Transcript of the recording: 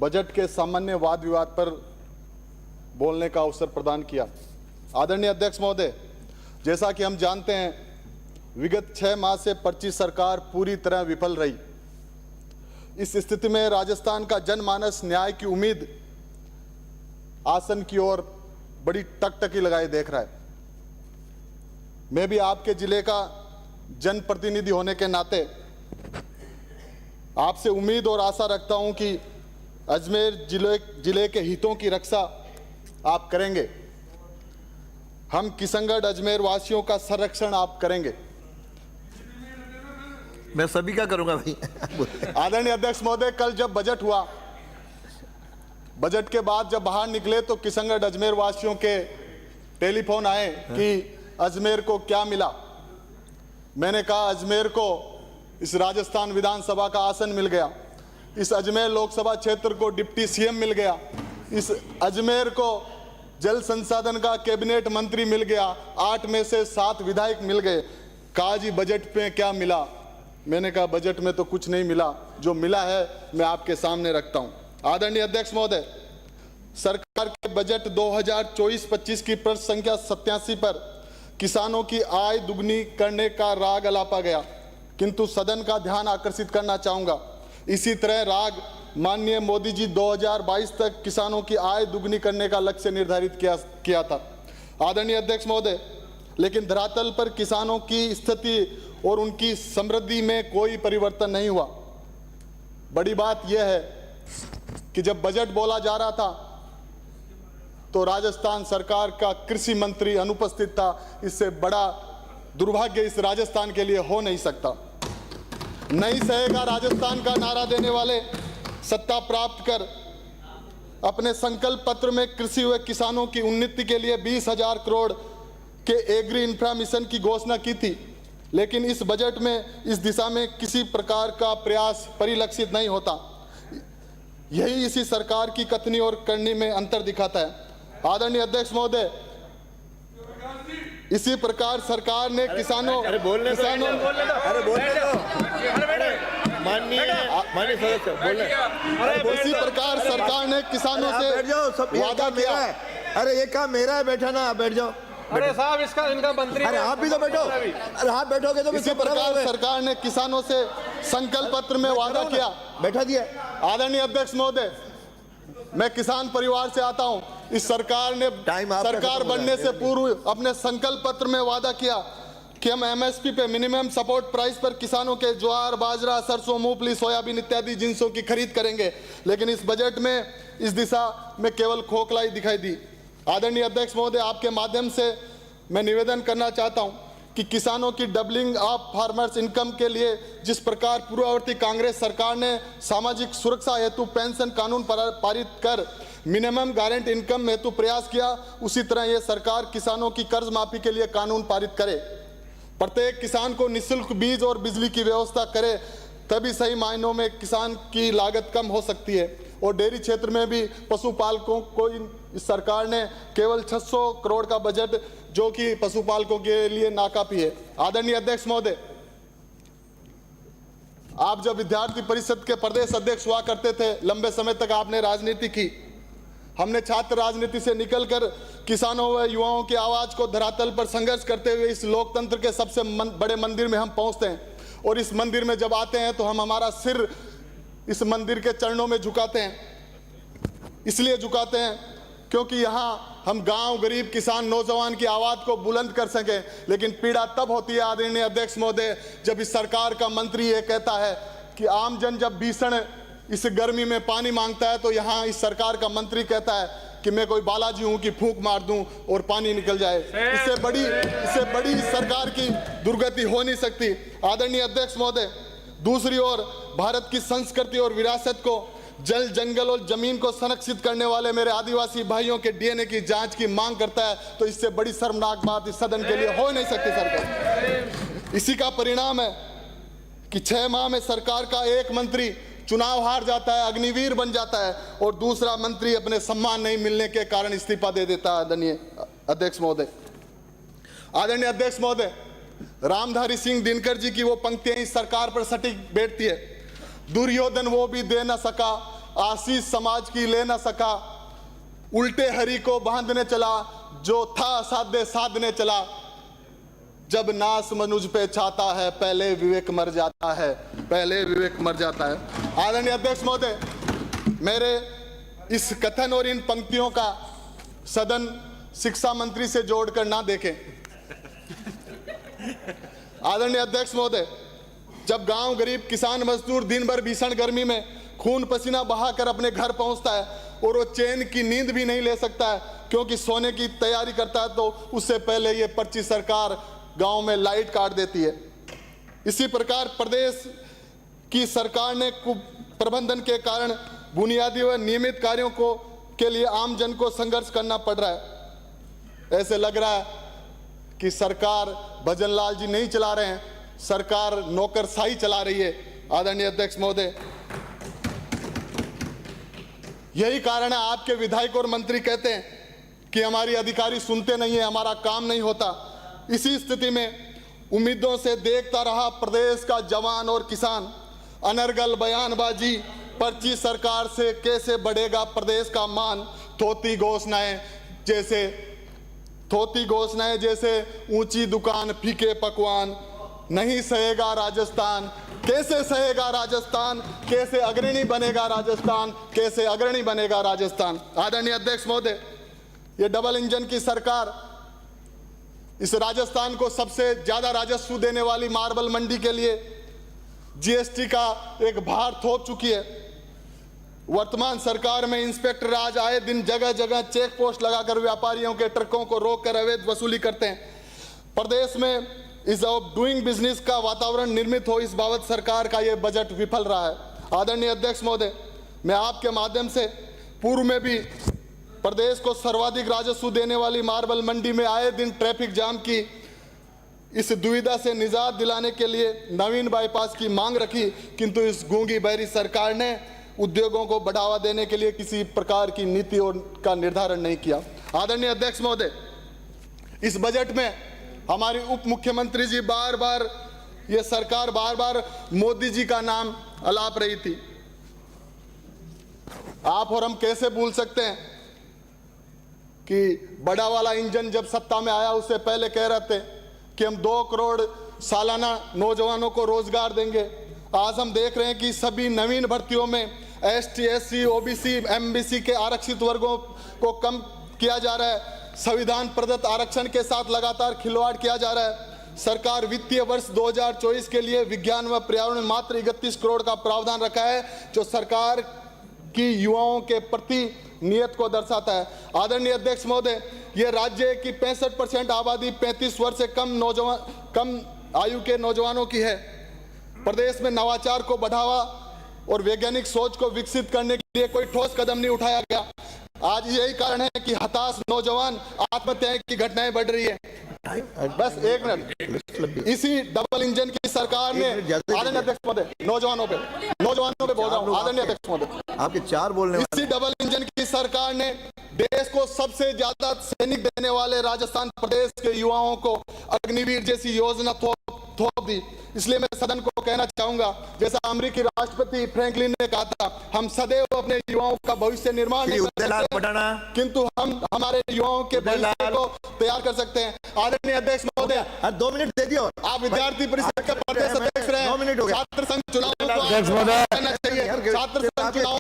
Budget के सामान्य वाद विवाद पर बोलने का अवसर प्रदान किया। आदरणीय अध्यक्ष महोदय, जैसा कि हम जानते हैं, विगत 6 माह से पर्ची सरकार पूरी तरह विफल रही। इस स्थिति में राजस्थान का जनमानस न्याय की उम्मीद आसन की ओर बड़ी टकटकी लगाए देख रहा है। मैं भी आपके जिले का जनप्रतिनिधि होने के नाते आपसे उम्मीद और आशा रखता हूं कि अजमेर जिले के हितों की रक्षा आप करेंगे। हम किशनगढ़ अजमेर वासियों का संरक्षण आप करेंगे। मैं सभी का करूंगा भाई। आदरणीय अध्यक्ष महोदय, कल जब बजट हुआ, बजट के बाद जब बाहर निकले तो किशनगढ़ अजमेर वासियों के टेलीफोन आए कि अजमेर को क्या मिला। मैंने कहा अजमेर को इस राजस्थान विधानसभा का आसन मिल गया, इस अजमेर लोकसभा क्षेत्र को डिप्टी सीएम मिल गया, इस अजमेर को जल संसाधन का कैबिनेट मंत्री मिल गया, 8 में से 7 विधायक मिल गए। कहा जी बजट में क्या मिला? मैंने कहा बजट में तो कुछ नहीं मिला, जो मिला है मैं आपके सामने रखता हूं। आदरणीय अध्यक्ष महोदय, सरकार के बजट 2024-25 की प्रश्न संख्या 87 पर किसानों की आय दुगनी करने का राग अलापा गया, किंतु सदन का ध्यान आकर्षित करना चाहूंगा, इसी तरह राग माननीय मोदी जी 2022 तक किसानों की आय दुगनी करने का लक्ष्य निर्धारित किया था। आदरणीय अध्यक्ष महोदय, लेकिन धरातल पर किसानों की स्थिति और उनकी समृद्धि में कोई परिवर्तन नहीं हुआ। बड़ी बात यह है कि जब बजट बोला जा रहा था तो राजस्थान सरकार का कृषि मंत्री अनुपस्थित था। इससे बड़ा दुर्भाग्य इस राजस्थान के लिए हो नहीं सकता। नहीं सहेगा राजस्थान का नारा देने वाले सत्ता प्राप्त कर अपने संकल्प पत्र में कृषि व किसानों की उन्नति के लिए 20,000 करोड़ के एग्री इंफ्रा मिशन की घोषणा की थी, लेकिन इस बजट में इस दिशा में किसी प्रकार का प्रयास परिलक्षित नहीं होता। यही इसी सरकार की कथनी और करनी में अंतर दिखाता है। आदरणीय अध्यक्ष महोदय, इसी प्रकार सरकार ने किसानों इसी प्रकार सरकार ने किसानों से वादा किया। अरे ये काम मेरा है, बैठा ना, बैठ जाओ। अरे साहब इसका इनका मंत्री, अरे आप भी तो बैठो। अरे आप बैठोगे तो इसी प्रकार सरकार ने किसानों से संकल्प पत्र में वादा किया, बैठा दिया। आदरणीय अध्यक्ष महोदय, मैं किसान परिवार से आता हूं। इस सरकार ने सरकार बनने से पूर्व अपने संकल्प पत्र में वादा किया कि हम एमएसपी पे, मिनिमम सपोर्ट प्राइस पर किसानों के ज्वार, बाजरा, सरसों, मूंगफली, सोयाबीन इत्यादि जिनसों की खरीद करेंगे, लेकिन इस बजट में इस दिशा में केवल खोखलाई दिखाई दी। आदरणीय अध्यक्ष महोदय, आपके माध्यम से मैं निवेदन करना चाहता हूं कि किसानों की डबलिंग ऑफ फार्मर्स इनकम के लिए जिस प्रकार पूर्ववर्ती कांग्रेस सरकार ने सामाजिक सुरक्षा हेतु पेंशन कानून पारित कर मिनिमम गारंटी इनकम हेतु प्रयास किया, उसी तरह यह सरकार किसानों की कर्ज माफी के लिए कानून पारित करे, प्रत्येक किसान को निःशुल्क बीज और बिजली की व्यवस्था करे, तभी सही मायनों में किसान की लागत कम हो सकती है। और डेयरी क्षेत्र में भी पशुपालकों को इस सरकार ने केवल 600 करोड़ का बजट, जो कि पशुपालकों के लिए नाकाफी है। आदरणीय अध्यक्ष महोदय, आप जब विद्यार्थी परिषद के प्रदेश अध्यक्ष हुआ करते थे, लंबे समय तक आपने राजनीति की। हमने छात्र राजनीति से निकलकर किसानों व युवाओं की आवाज को धरातल पर संघर्ष करते हुए इस लोकतंत्र के सबसे बड़े मंदिर में हम पहुंचते हैं, और इस मंदिर में जब आते हैं तो हम हमारा सिर इस मंदिर के चरणों में झुकाते हैं। इसलिए झुकाते हैं क्योंकि यहाँ हम गांव, गरीब, किसान, नौजवान की आवाज को बुलंद कर सकें। लेकिन पीड़ा तब होती है आदरणीय अध्यक्ष महोदय, जब इस सरकार का मंत्री ये कहता है कि आमजन जब भीषण इस गर्मी में पानी मांगता है तो यहाँ इस सरकार का मंत्री कहता है कि मैं कोई बालाजी हूं कि फूंक मार दूं और पानी निकल जाए। इससे बड़ी सरकार की दुर्गति हो नहीं सकती। आदरणीय अध्यक्ष महोदय, दूसरी ओर भारत की संस्कृति और विरासत को, जल, जंगल और जमीन को संरक्षित करने वाले मेरे आदिवासी भाइयों के डीएनए की जांच की मांग करता है, तो इससे बड़ी शर्मनाक बात इस सदन के लिए हो नहीं सकती सरकार। इसी का परिणाम है कि 6 माह में सरकार का एक मंत्री चुनाव हार जाता है, अग्निवीर बन जाता है, और दूसरा मंत्री अपने सम्मान नहीं मिलने के कारण इस्तीफा दे देता है। आदरणीय अध्यक्ष महोदय, आदरणीय अध्यक्ष महोदय, रामधारी सिंह दिनकर जी की वो पंक्तियां इस सरकार पर सटीक बैठती है। दुर्योधन वो भी दे न सका, आशीष समाज की ले न सका, उल्टे हरि को बांधने चला, जो था साधे साधने चला, जब नास मनुज पे छाता है, पहले विवेक मर जाता है, पहले विवेक मर जाता है। आदरणीय अध्यक्ष महोदय, मेरे इस कथन और इन पंक्तियों का सदन शिक्षा मंत्री से जोड़कर ना देखें। आदरणीय अध्यक्ष महोदय, जब गांव गरीब किसान मजदूर दिन भर भीषण गर्मी में खून पसीना बहाकर अपने घर पहुंचता है और वो चैन की नींद भी नहीं ले सकता है क्योंकि सोने की तैयारी करता है, तो उससे पहले ये पर्ची सरकार गांव में लाइट काट देती है। इसी प्रकार प्रदेश की सरकार ने कुप्रबंधन के कारण बुनियादी व नियमित कार्यों को के लिए आम जन को संघर्ष करना पड़ रहा है। ऐसे लग रहा है कि सरकार भजनलाल जी नहीं चला रहे हैं, सरकार नौकरशाही चला रही है। आदरणीय अध्यक्ष महोदय, यही कारण है आपके विधायक और मंत्री कहते हैं कि हमारी अधिकारी सुनते नहीं है, हमारा काम नहीं होता। इसी स्थिति में उम्मीदों से देखता रहा प्रदेश का जवान और किसान। अनर्गल बयानबाजी, पर्ची सरकार से कैसे बढ़ेगा प्रदेश का मान, थोती घोषणाएं जैसे ऊंची दुकान फीके पकवान, नहीं सहेगा राजस्थान, कैसे सहेगा राजस्थान, कैसे अग्रणी बनेगा राजस्थान, कैसे अग्रणी बनेगा राजस्थान। आदरणीय अध्यक्ष महोदय, ये डबल इंजन की सरकार इस राजस्थान को सबसे ज्यादा राजस्व देने वाली मार्बल मंडी के लिए जीएसटी का एक भार थोप चुकी है। वर्तमान सरकार में इंस्पेक्टर राज आए दिन जगह जगह चेक पोस्ट लगाकर व्यापारियों के ट्रकों को रोककर अवैध वसूली करते हैं। प्रदेश में इज ऑफ डूइंग बिजनेस का वातावरण निर्मित हो, इस बाबत सरकार का यह बजट विफल रहा है। आदरणीय अध्यक्ष महोदय, मैं आपके माध्यम से पूर्व में भी प्रदेश को सर्वाधिक राजस्व देने वाली मार्बल मंडी में आए दिन ट्रैफिक जाम की इस दुविधा से निजात दिलाने के लिए नवीन बाईपास की मांग रखी, किंतु इस गूंगी बहरी सरकार ने उद्योगों को बढ़ावा देने के लिए किसी प्रकार की नीति का निर्धारण नहीं किया। आदरणीय अध्यक्ष महोदय, इस बजट में हमारी उप मुख्यमंत्री जी ये सरकार बार बार मोदी जी का नाम अलाप रही थी। आप और हम कैसे भूल सकते हैं कि बड़ा वाला इंजन जब सत्ता में आया उससे पहले कह रहे थे कि हम 2 करोड़ सालाना नौजवानों को रोजगार देंगे। आज हम देख रहे हैं कि सभी नवीन भर्तियों में एसटी, एससी, ओबीसी, एमबीसी के आरक्षित वर्गों को कम किया जा रहा है। संविधान प्रदत्त आरक्षण के साथ लगातार खिलवाड़ किया जा रहा है। सरकार वित्तीय वर्ष 2024 के लिए विज्ञान व पर्यावरण मात्र 31 करोड़ का प्रावधान रखा है, जो सरकार की युवाओं के प्रति नियत को दर्शाता है। आदरणीय अध्यक्ष महोदय, यह राज्य की 65% आबादी 35 वर्ष से कम आयु के नौजवानों की है। प्रदेश में नवाचार को बढ़ावा और वैज्ञानिक सोच को विकसित करने के लिए कोई ठोस कदम नहीं उठाया गया। आज यही कारण है कि हताश नौजवान आत्महत्याएं की घटनाएं बढ़ रही है। बस एक मिनट, इसी डबल इंजन की सरकार ने आदरणीय अध्यक्ष महोदय नौजवानों पे बोल रहा हूँ। आदरणीय अध्यक्ष महोदय, आपके 4 बोलने इसी डबल इंजन की सरकार ने देश को सबसे ज्यादा सैनिक देने वाले राजस्थान प्रदेश के युवाओं को अग्निवीर जैसी योजना थोप दी। इसलिए मैं सदन को कहना चाहूंगा, जैसा अमेरिकी राष्ट्रपति फ्रैंकलिन ने कहा था, हम सदैव अपने युवाओं का भविष्य निर्माण नहीं कर सकते, किंतु हम हमारे युवाओं के भविष्य को तैयार कर सकते हैं। आदरणीय अध्यक्ष महोदय, 2 मिनट दे दियो। आप विद्यार्थी परिषद के प्रदेश अध्यक्ष रहे, छात्र संघ चुनाव को करना चाहिए। छात्र संघ चुनाव